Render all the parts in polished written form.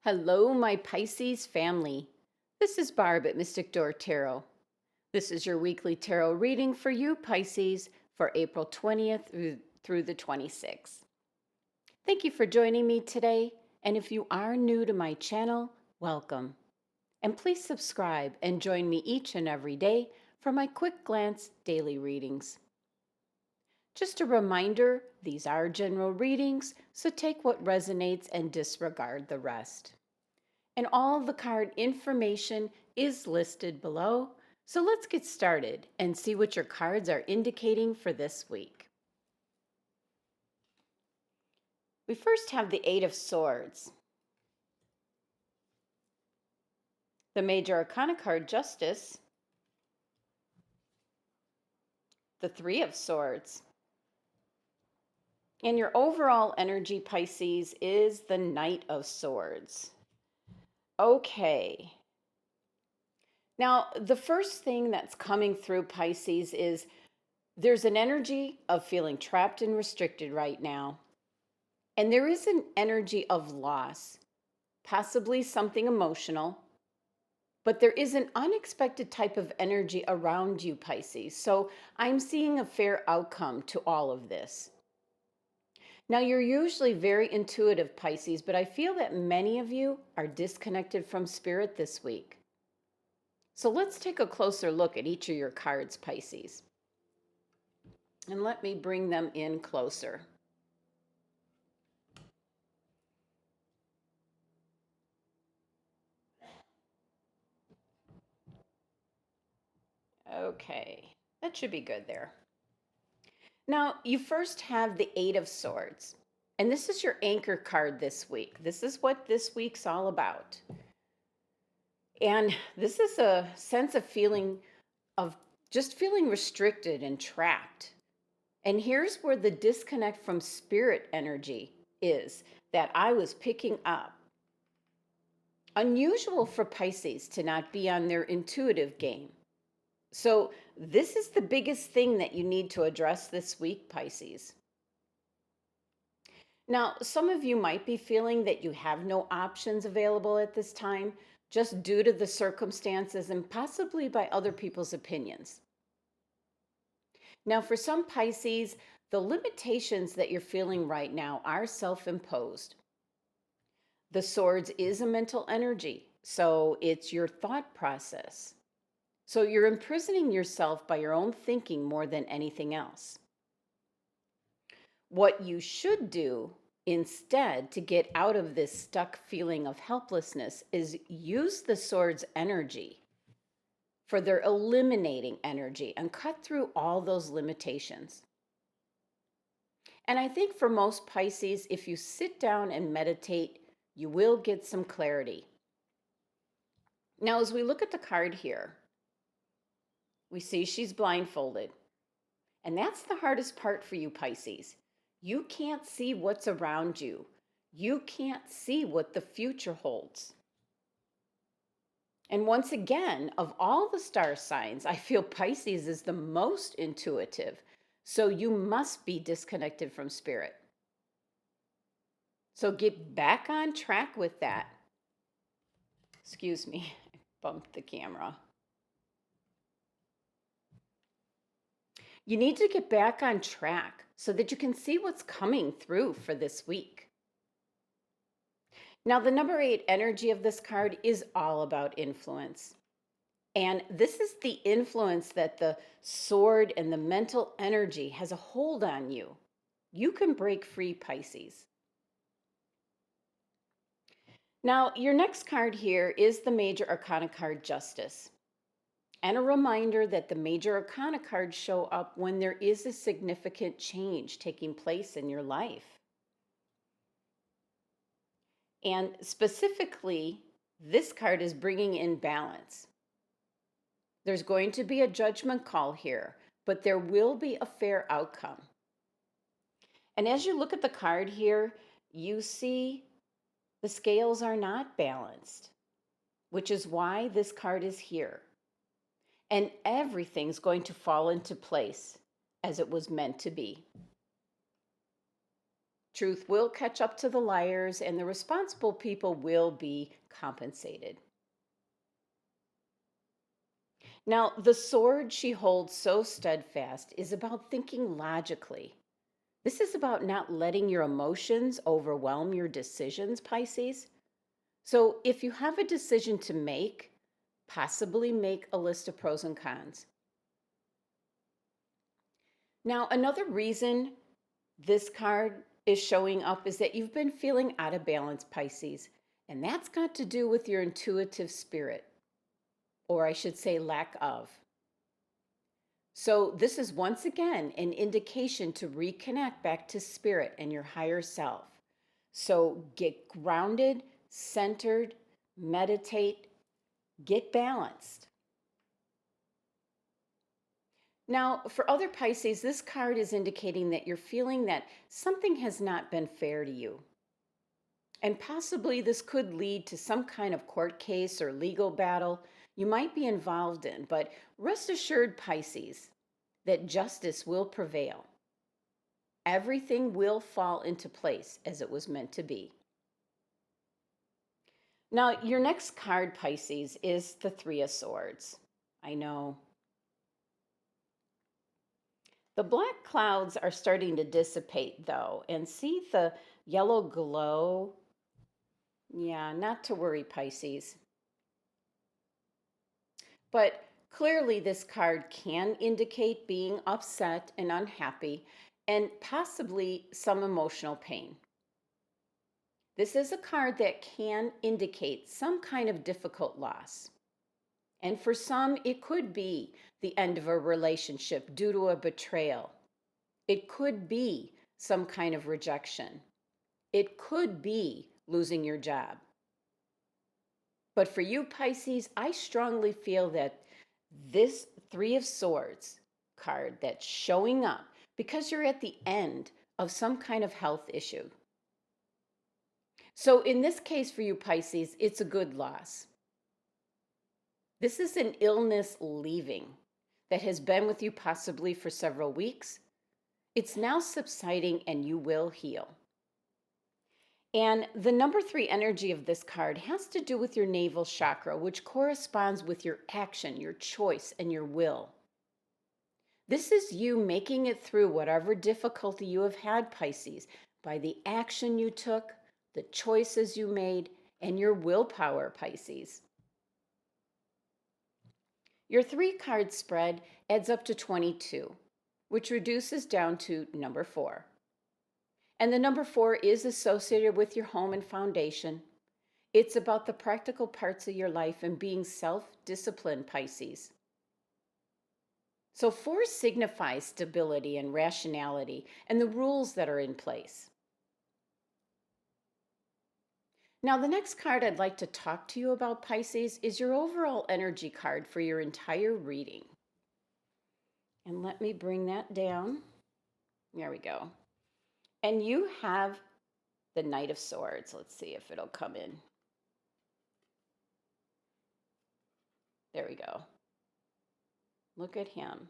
Hello, my Pisces family. This is Barb at Mystic Door Tarot. This is your weekly tarot reading for you, Pisces, for April 20th through the 26th. Thank you for joining me today, and if you are new to my channel, welcome. And please subscribe and join me each and every day for my quick glance daily readings. Just a reminder, these are general readings, so take what resonates and disregard the rest. And all the card information is listed below. So let's get started and see what your cards are indicating for this week. We first have the Eight of Swords, the Major Arcana card, Justice, the Three of Swords, and your overall energy, Pisces, is the Knight of Swords. Okay. Now, the first thing that's coming through, Pisces, is there's an energy of feeling trapped and restricted right now. And there is an energy of loss, possibly something emotional, but there is an unexpected type of energy around you, Pisces. So I'm seeing a fair outcome to all of this. Now, you're usually very intuitive, Pisces, but I feel that many of you are disconnected from spirit this week. So let's take a closer look at each of your cards, Pisces. And let me bring them in closer. Okay, that should be good there. Now, you first have the Eight of Swords, and this is your anchor card this week. This is what this week's all about. And this is a sense of just feeling restricted and trapped. And here's where the disconnect from spirit energy is that I was picking up. Unusual for Pisces to not be on their intuitive game. So this is the biggest thing that you need to address this week, Pisces. Now, some of you might be feeling that you have no options available at this time, just due to the circumstances and possibly by other people's opinions. Now, for some Pisces, the limitations that you're feeling right now are self-imposed. The Swords is a mental energy, so it's your thought process. So you're imprisoning yourself by your own thinking more than anything else. What you should do instead to get out of this stuck feeling of helplessness is use the Swords energy for their eliminating energy and cut through all those limitations. And I think for most Pisces, if you sit down and meditate, you will get some clarity. Now, as we look at the card here, we see she's blindfolded. And that's the hardest part for you, Pisces. You can't see what's around you. You can't see what the future holds. And once again, of all the star signs, I feel Pisces is the most intuitive. So you must be disconnected from spirit. So get back on track with that. Excuse me, I bumped the camera. You need to get back on track so that you can see what's coming through for this week. Now, the number 8 energy of this card is all about influence. And this is the influence that the sword and the mental energy has a hold on you. You can break free, Pisces. Now, your next card here is the Major Arcana card, Justice. And a reminder that the Major Arcana cards show up when there is a significant change taking place in your life. And specifically, this card is bringing in balance. There's going to be a judgment call here, but there will be a fair outcome. And as you look at the card here, you see the scales are not balanced, which is why this card is here. And everything's going to fall into place as it was meant to be. Truth will catch up to the liars, and the responsible people will be compensated. Now, the sword she holds so steadfast is about thinking logically. This is about not letting your emotions overwhelm your decisions, Pisces. So, if you have a decision to make, possibly make a list of pros and cons. Now, another reason this card is showing up is that you've been feeling out of balance, Pisces, and that's got to do with your intuitive spirit, or I should say, lack of. So, this is once again an indication to reconnect back to spirit and your higher self. So, get grounded, centered, meditate, get balanced. Now, for other Pisces, this card is indicating that you're feeling that something has not been fair to you. And possibly this could lead to some kind of court case or legal battle you might be involved in. But rest assured, Pisces, that justice will prevail. Everything will fall into place as it was meant to be. Now, your next card, Pisces, is the Three of Swords. I know. The black clouds are starting to dissipate, though, and see the yellow glow. Yeah, not to worry, Pisces. But clearly, this card can indicate being upset and unhappy and possibly some emotional pain. This is a card that can indicate some kind of difficult loss. And for some, it could be the end of a relationship due to a betrayal. It could be some kind of rejection. It could be losing your job. But for you, Pisces, I strongly feel that this Three of Swords card that's showing up because you're at the end of some kind of health issue. So in this case for you, Pisces, it's a good loss. This is an illness leaving that has been with you possibly for several weeks. It's now subsiding and you will heal. And the number 3 energy of this card has to do with your navel chakra, which corresponds with your action, your choice, and your will. This is you making it through whatever difficulty you have had, Pisces, by the action you took, the choices you made, and your willpower, Pisces. Your 3-card spread adds up to 22, which reduces down to number 4. And the number 4 is associated with your home and foundation. It's about the practical parts of your life and being self-disciplined, Pisces. So 4 signifies stability and rationality and the rules that are in place. Now, the next card I'd like to talk to you about, Pisces, is your overall energy card for your entire reading. And let me bring that down. There we go. And you have the Knight of Swords. Let's see if it'll come in. There we go. Look at him.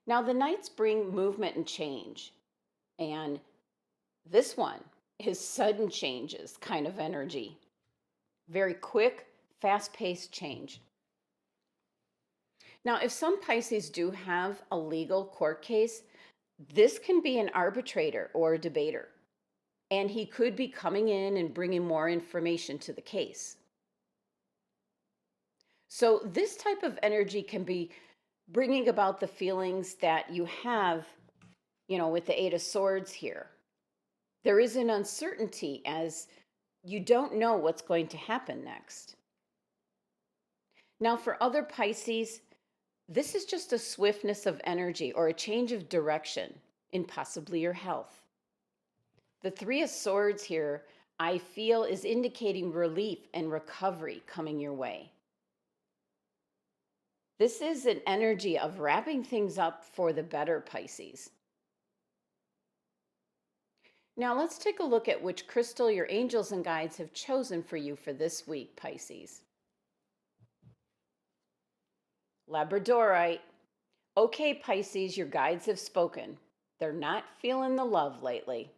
Now, the Knights bring movement and change. And this one is sudden changes kind of energy. Very quick, fast-paced change. Now, if some Pisces do have a legal court case, this can be an arbitrator or a debater, and he could be coming in and bringing more information to the case. So this type of energy can be bringing about the feelings that you have, with the Eight of Swords here. There is an uncertainty as you don't know what's going to happen next. Now, for other Pisces, this is just a swiftness of energy or a change of direction in possibly your health. The Three of Swords here, I feel, is indicating relief and recovery coming your way. This is an energy of wrapping things up for the better, Pisces. Now let's take a look at which crystal your angels and guides have chosen for you for this week, Pisces. Labradorite. Okay, Pisces, your guides have spoken. They're not feeling the love lately.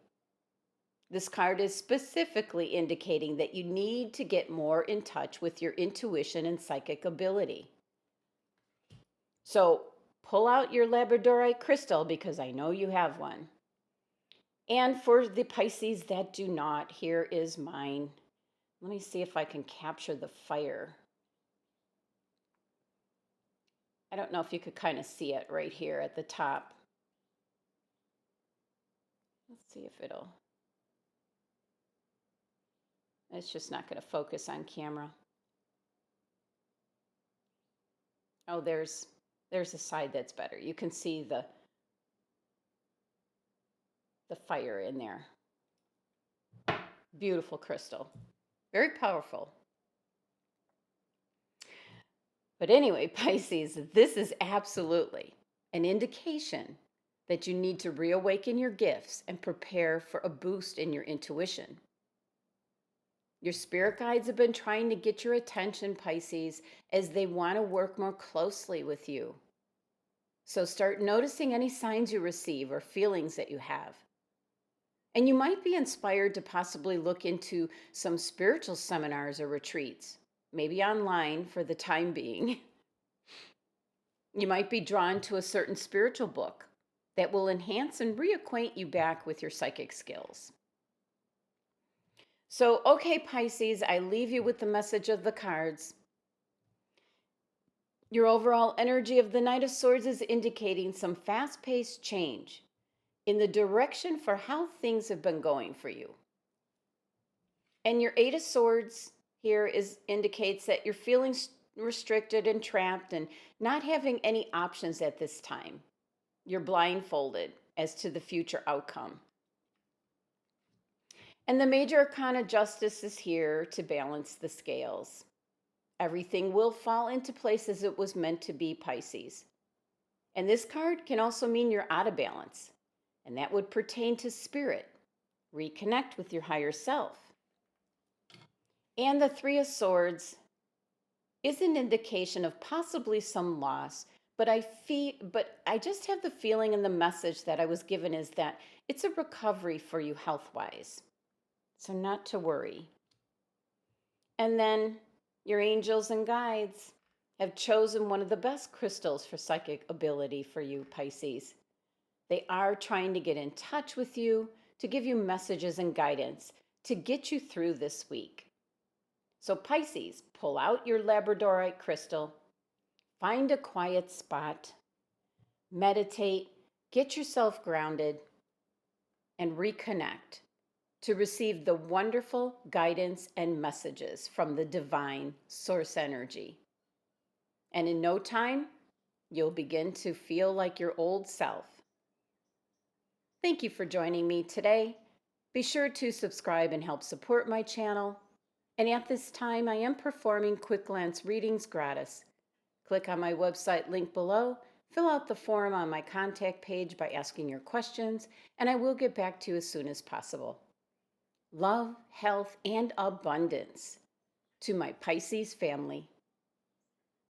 This card is specifically indicating that you need to get more in touch with your intuition and psychic ability. So pull out your Labradorite crystal because I know you have one. And for the Pisces that do not, here is mine. Let me see if I can capture the fire. I don't know if you could kind of see it right here at the top. Let's see if it'll... It's just not going to focus on camera. Oh, there's a side that's better. You can see the fire in there. Beautiful crystal. Very powerful. But anyway, Pisces, this is absolutely an indication that you need to reawaken your gifts and prepare for a boost in your intuition. Your spirit guides have been trying to get your attention, Pisces, as they want to work more closely with you. So start noticing any signs you receive or feelings that you have. And you might be inspired to possibly look into some spiritual seminars or retreats, maybe online for the time being. You might be drawn to a certain spiritual book that will enhance and reacquaint you back with your psychic skills. So, okay, Pisces, I leave you with the message of the cards. Your overall energy of the Knight of Swords is indicating some fast-paced change in the direction for how things have been going for you. And your Eight of Swords here indicates that you're feeling restricted and trapped and not having any options at this time. You're blindfolded as to the future outcome. And the Major Arcana Justice is here to balance the scales. Everything will fall into place as it was meant to be, Pisces. And this card can also mean you're out of balance, and that would pertain to spirit. Reconnect with your higher self. And the Three of Swords is an indication of possibly some loss, but I just have the feeling and the message that I was given is that it's a recovery for you health-wise. So not to worry. And then your angels and guides have chosen one of the best crystals for psychic ability for you, Pisces. They are trying to get in touch with you, to give you messages and guidance, to get you through this week. So Pisces, pull out your Labradorite crystal, find a quiet spot, meditate, get yourself grounded, and reconnect to receive the wonderful guidance and messages from the divine source energy. And in no time, you'll begin to feel like your old self. Thank you for joining me today. Be sure to subscribe and help support my channel. And at this time, I am performing quick glance readings gratis. Click on my website link below, fill out the form on my contact page by asking your questions, and I will get back to you as soon as possible. Love, health, and abundance to my Pisces family.